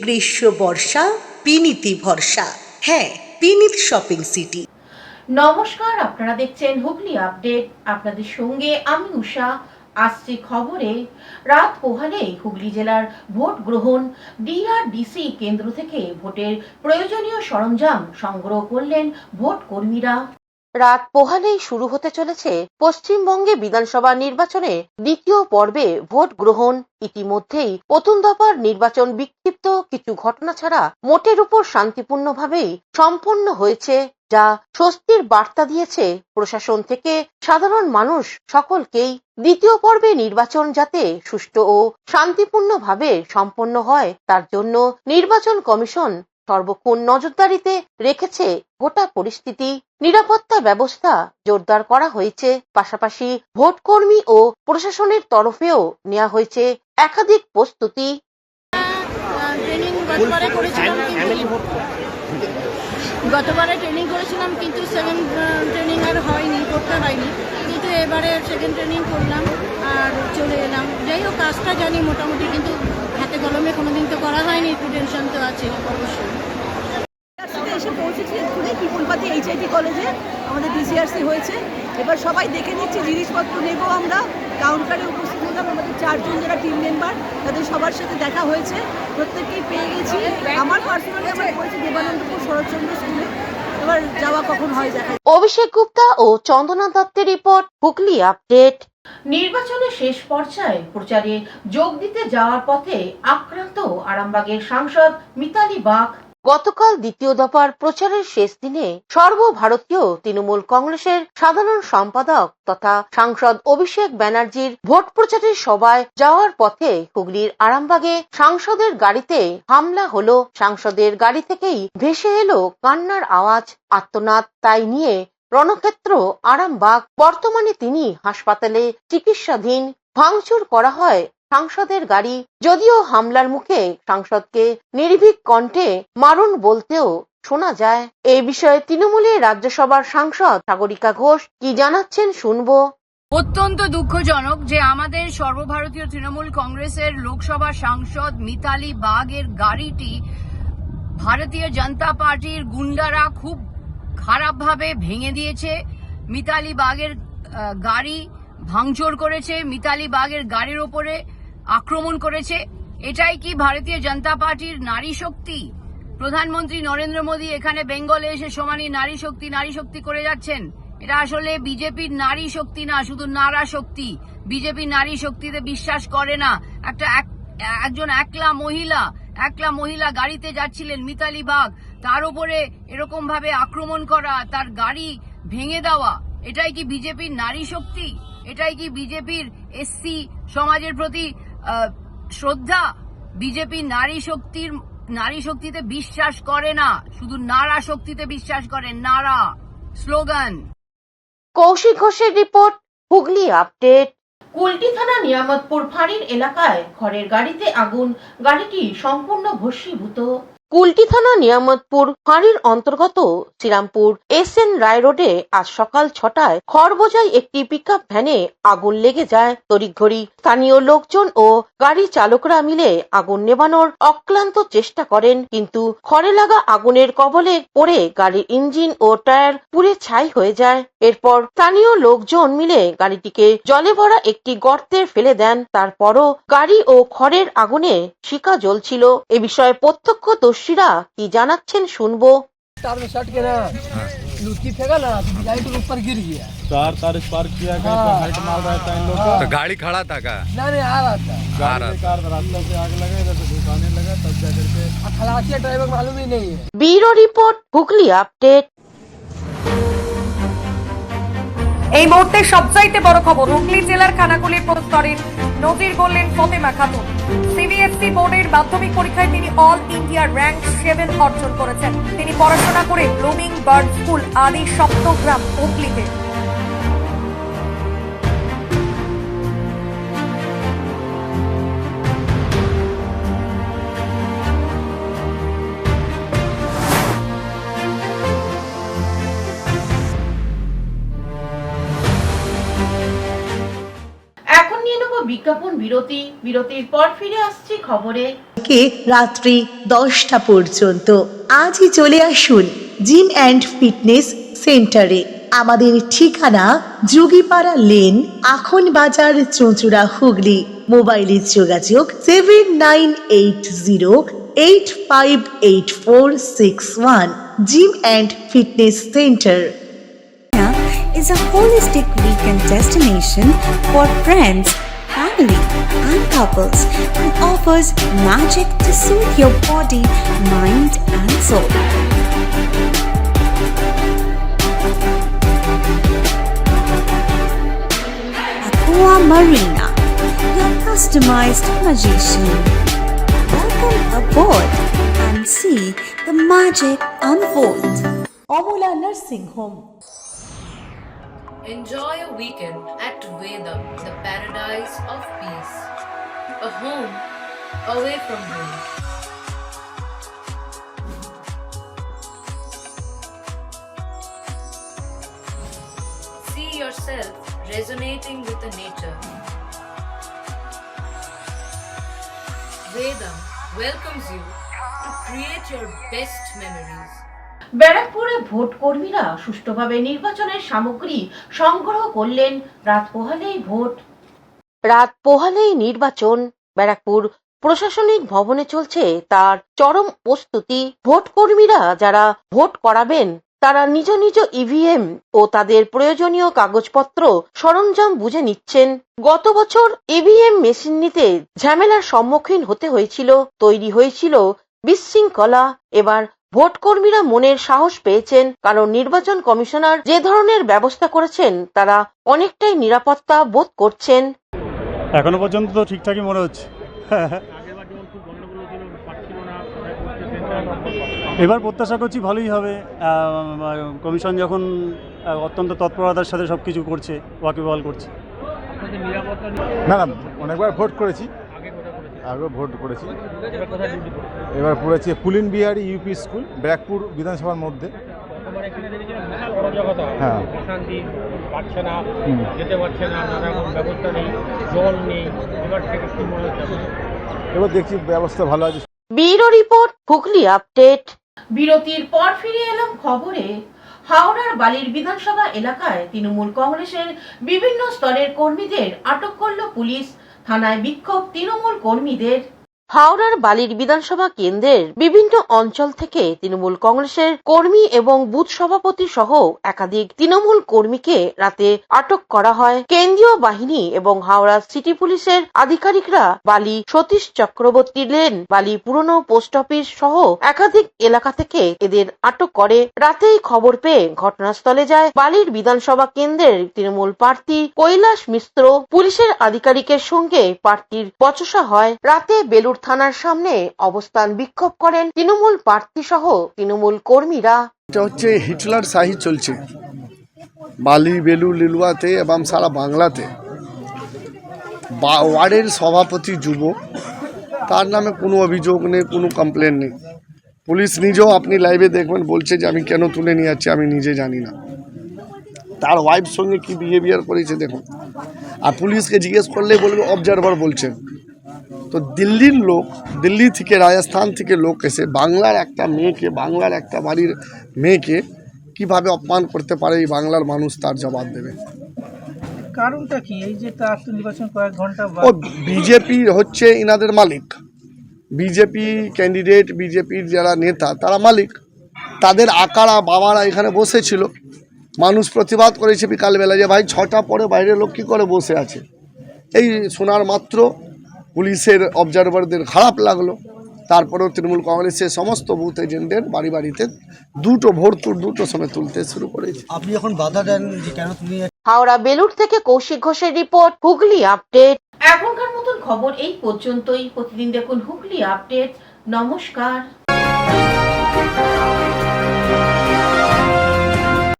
গ্রীষ্ম বর্ষা বিনীতি ভরসা। হ্যাঁ, বিনীত শপিং সিটি। নমস্কার, আপনারা দেখছেন হুগলি আপডেট। আপনাদের সঙ্গে আমি উষা। আসছে খবরে, রাত পোহালেই হুগলি জেলার ভোট গ্রহণ। ডিআরডিসি কেন্দ্র থেকে ভোটের প্রয়োজনীয় সরঞ্জাম সংগ্রহ করলেন ভোট কর্মীরা। রাত পোহালেই শুরু হতে চলেছে পশ্চিমবঙ্গে বিধানসভা নির্বাচনে দ্বিতীয় পর্বে ভোট গ্রহণ। ইতিমধ্যেই প্রথম দফার নির্বাচন বিক্ষিপ্ত কিছু ঘটনা ছাড়া মোটের উপর শান্তিপূর্ণভাবেই সম্পন্ন হয়েছে, যা স্বস্তির বার্তা দিয়েছে প্রশাসন থেকে সাধারণ মানুষ সকলকেই। দ্বিতীয় পর্বে নির্বাচন যাতে সুষ্ঠু ও শান্তিপূর্ণভাবে সম্পন্ন হয়, তার জন্য নির্বাচন কমিশন সর্বক্ষণ নজরদারিতে রেখেছে গোটা পরিস্থিতি। নিরাপত্তা ব্যবস্থা জোরদার করা হয়েছে, পাশাপাশি ভোটকর্মী ও প্রশাসনের তরফেও নেওয়া হয়েছে একাধিক প্রস্তুতি। গতবারে ট্রেনিং করেছিলাম, কিন্তু সেকেন্ড ট্রেনিং আর হয়নি, করতে হয়নি, কিন্তু এবারে সেকেন্ড ট্রেনিং করলাম আর চলে এলাম। যাই হোক, কাজটা জানি মোটামুটি, কিন্তু হাতে কলমে কোনোদিন তো করা হয়নি, একটু টেনশন তো আছে অবশ্যই। এসে পৌঁছেছি এক্ষুনি পিপুলপাতি HIT কলেজে, আমাদের DCRC হয়েছে। এবার সবাই দেখে নিচ্ছি, জিনিসপত্র নেব। আমরা কাউন্টারে উপস্থিত হলাম, আমাদের 4 জন যারা টিম মেম্বার, তাদের সবার সাথে দেখা হয়েছে, প্রত্যেককেই পেয়ে গেছি। আমার পার্সোনালি আমার পড়েছে দেবানন্দপুর শরৎচন্দ্র স্কুলে। এবার যাওয়া কখন হয় দেখা। অভিষেক গুপ্তা ও চন্দনা দত্তের রিপোর্ট, হুগলি আপডেট। নির্বাচনের শেষ পর্যায়ে প্রচারে যোগ দিতে যাওয়ার পথে আক্রান্ত আরামবাগের সাংসদ মিতালি বাগ। গতকাল দ্বিতীয় দফার প্রচারের শেষ দিনে সর্বভারতীয় তৃণমূল কংগ্রেসের সাধারণ সম্পাদক তথা সাংসদ অভিষেক ব্যানার্জির ভোট প্রচারের সভায় যাওয়ার পথে হুগলির আরামবাগে সাংসদের গাড়িতে হামলা হলো। সাংসদের গাড়ি থেকেই ভেসে এলো কান্নার আওয়াজ, আর্তনাদ। তাই নিয়ে রণক্ষেত্র আরামবাগ। বর্তমানে তিনি হাসপাতালে চিকিৎসাধীন। ভাঙচুর করা হয় সাংসদের গাড়ি। যদিও হামলার মুখে সাংসদকে নির্ভীক কণ্ঠে মারুন বলতেও শোনা যায়। এই বিষয়ে তৃণমূলের রাজ্যসভার সাংসদ সাগরিকা ঘোষ কি জানাচ্ছেন শুনবো। অত্যন্ত দুঃখজনক যে আমাদের সর্বভারতীয় তৃণমূল কংগ্রেসের লোকসভা সাংসদ মিতালি বাগের গাড়িটি ভারতীয় জনতা পার্টির গুন্ডারা খুব খারাপভাবে ভেঙে দিয়েছে। মিতালি বাগের গাড়ি ভাঙচুর করেছে, মিতালি বাগের গাড়ির ওপরে আক্রমণ করেছে। এটাই কি ভারতীয় জনতা পার্টির নারী শক্তি? প্রধানমন্ত্রী নরেন্দ্র মোদী এখানে বেঙ্গলে এসে সমানই নারী শক্তি করে যাচ্ছেন। এটা আসলে বিজেপির নারী শক্তি না, শুধু নারা শক্তি। বিজেপি নারী শক্তিতে বিশ্বাস করে না। একজন একলা মহিলা গাড়িতে যাচ্ছিলেন, মিতালি বাগ, তার উপরে এরকম ভাবে আক্রমণ করা, তার গাড়ি ভেঙে দেওয়া, এটাই কি বিজেপির নারী শক্তি? এটাই কি বিজেপির এসসি সমাজের প্রতি শ্রদ্ধা? বিজেপি নারী শক্তিতে বিশ্বাস করে না, শুধু নারা শক্তিতে বিশ্বাস করে। নারা স্লোগান। কৌশিক ঘোষের রিপোর্ট, হুগলি আপডেট। কুলটি থানা নিয়ামতপুর ফাঁড়ির এলাকায় খড়ের গাড়িতে আগুন, গাড়িটি সম্পূর্ণ ভস্মীভূত। কুলটি থানা নিয়ামতপুর ফাঁড়ির অন্তর্গত শ্রীরামপুর SN রায় রোডে আজ সকাল 6টায় খড় বোঝাই একটি পিকআপ ভ্যানে আগুন লেগে যায়। তড়িঘড়ি স্থানীয় লোকজন ও গাড়ি চালকরা মিলে আগুন নেভানোর অক্লান্ত চেষ্টা করেন, কিন্তু খড়ে লাগা আগুনের কবলে পড়ে গাড়ির ইঞ্জিন ও টায়ার পুড়ে ছাই হয়ে যায়। এরপর স্থানীয় লোকজন মিলে গাড়িটিকে জলে ভরা একটি গর্তে ফেলে দেন। তারপরও গাড়ি ও খড়ের আগুনে শিখা জ্বলছিল। এ বিষয়ে প্রত্যক্ষদর্শীরা কি জানাচ্ছেন শুনবো। तार में शर्ट के ना लुच्ची फेंका ना, तो गाड़ी के ऊपर गिर गया। तार स्पार्क किया, कहीं पर हाइट मार रहा था इन लोग का। तो गाड़ी खड़ा था का? नहीं आ रहा था गाड़ी कार रास्ते से आग लगा, इधर से घुसाने लगा, तब जाकर के खलासिया ड्राइवर मालूम ही नहीं है। Bureau report, Hooghly update. এই মুহূর্তে সবচাইতে বড় খবর, হুগলি জেলার খানাকুলির প্রস্তরের নজির গড়লেন ফতেমা খাতুন। CBSE বোর্ডের মাধ্যমিক পরীক্ষায় তিনি অল ইন্ডিয়া র্যাঙ্ক 7 অর্জন করেছেন। তিনি পড়াশোনা করে ব্লুমিং বার্ড স্কুল আদি সপ্তগ্রাম হুগলিতে। এখন নিয়ে নেব বিজ্ঞাপন বিরতির পর ফিরে আসছি খবরে। থেকে রাত্রি 10টা পর্যন্ত। আজই চলে আসুন জিম অ্যান্ড ফিটনেস সেন্টারে। আমাদের ঠিকানা যোগীপাড়া লেন, আখন বাজার, চুঁচুড়া, হুগলি। মোবাইলে যোগাযোগ 7980858461। Gym and fitness centre is a holistic weekend destination for friends, family, and couples and offers magic to soothe your body, mind, and soul. Aqua Marina, your customized magician. Welcome aboard and see the magic unfold. Amala nursing home. Enjoy a weekend at Vedam, the paradise of peace. A home away from home. See yourself resonating with the nature. Vedam welcomes you to create your best memories. ব্যারাকপুরে vote কর্মীরা সুষ্ঠুভাবে নির্বাচনের সামগ্রী সংগ্রহ করলেন। রাত পোহালেই vote. রাত পোহালেই নির্বাচন। ব্যারাকপুর প্রশাসনিক ভবনে চলছে তার চরম প্রস্তুতি। ভোট কর্মীরা যারা ভোট করাবেন তারা নিজ নিজ ইভিএম ও তাদের প্রয়োজনীয় কাগজপত্র সরঞ্জাম বুঝে নিচ্ছেন। গত বছর ইভিএম মেশিন নিতে ঝামেলার সম্মুখীন হতে হয়েছিল, তৈরি হয়েছিল বিশৃঙ্খলা। এবার ভোট কর্মীরা মনের সাহস পেয়েছেন, কারণ নির্বাচন কমিশনার যে ধরনের ব্যবস্থা করেছেন তারা অনেকটাই নিরাপত্তা বোধ করছেন। এখনো পর্যন্ত তো ঠিকঠাকই মনে হচ্ছে। এবার প্রত্যাশা করছি ভালোই হবে। কমিশন যখন অত্যন্ত তৎপরতার সাথে সব কিছু করছে, ওয়াকিবহাল করছে। না না, অনেকবার ভোট করেছি, আগে ভোট করেছি। এবার পড়েছি পুলিন বিহারি ইউপি স্কুল, ব্যারাকপুর বিধানসভার মধ্যে। হ্যাঁ, এবার দেখছি ব্যবস্থা ভালো আছে। Bureau report, Hooghly update. বিরতির পর ফিরে এলাম খবরে। হাওড়ার বালির বিধানসভা এলাকায় তৃণমূল কংগ্রেসের বিভিন্ন স্তরের কর্মীদের আটক করল পুলিশ। থানায় বিক্ষোভ তৃণমূল কর্মীদের। হাওড়ার বালির বিধানসভা কেন্দ্রের বিভিন্ন অঞ্চল থেকে তৃণমূল কংগ্রেসের কর্মী এবং বুথ সভাপতি সহ একাধিক তৃণমূল কর্মীকে রাতে আটক করা হয়। কেন্দ্রীয় বাহিনী এবং হাওড়া সিটি পুলিশের আধিকারিকরা বালি সতীশ চক্রবর্তী লেন, বালি পুরনো পোস্ট অফিস সহ একাধিক এলাকা থেকে এদের আটক করে। রাতেই খবর পেয়ে ঘটনাস্থলে যায় বালির বিধানসভা কেন্দ্রের তৃণমূল প্রার্থী কৈলাস মিশ্র। পুলিশের আধিকারিকের সঙ্গে প্রার্থীর বচসা হয়। রাতে বেলুর থানার সামনে অবস্থান বিক্ষোভ করেন তৃণমূল প্রার্থী সহ তৃণমূল কর্মীরা। এটা হচ্ছে হিটলার শাহী চলছে বালি, বেলু, লিলুয়াতে এবং সারা বাংলাতে। ওয়ার্ডের সভাপতি যুব, তার নামে কোনো অভিযোগ নেই, কোনো কমপ্লেন নেই। পুলিশ নিজেও আপনি লাইভে দেখবেন বলছে যে আমি কেন তুলে নিয়ে যাচ্ছি আমি নিজে জানি না। তার ওয়াইফ সঙ্গে কি বিহেভিয়ার করেছে দেখুন। আর পুলিশকে জিজ্ঞেস করলে বলবে অবজারভার বলছেন। তো দিল্লির লোক, দিল্লি থেকে রাজস্থান থেকে লোক এসে বাংলার একটা মেয়েকে, বাংলার একটা বাড়ির মেয়েকে কিভাবে অপমান করতে পারে এই বাংলার মানুষ তার জবাব দেবে। কারণটা কি এই যে তার নির্বাচন কয়েক ঘন্টা ও বিজেপি হচ্ছে ইনাদের মালিক। বিজেপি ক্যান্ডিডেট, বিজেপির যারা নেতা তারা মালিক। তাদের আকারা বাবারা এখানে বসেছিল, মানুষ প্রতিবাদ করেছে বিকালবেলা যে ভাই 6টা পরে বাইরের লোক কী করে বসে আছে। এই শোনার মাত্র পুলিশের অবজারভারদের খারাপ লাগলো। তারপরেও তৃণমূল কংগ্রেসের সমস্ত বুথ এজেন্টদের বাড়ি বাড়িতে ভোর 2টোর সময় তুলতে শুরু করেছে। আপনি এখন বাধা দেন যে কেন তুমি। হাওড়া বেলুর থেকে কৌশিক ঘোষের রিপোর্ট, হুগলি আপডেট। এখনকার মতন খবর এই পর্যন্তই। প্রতিদিন দেখুন হুগলি আপডেট। নমস্কার।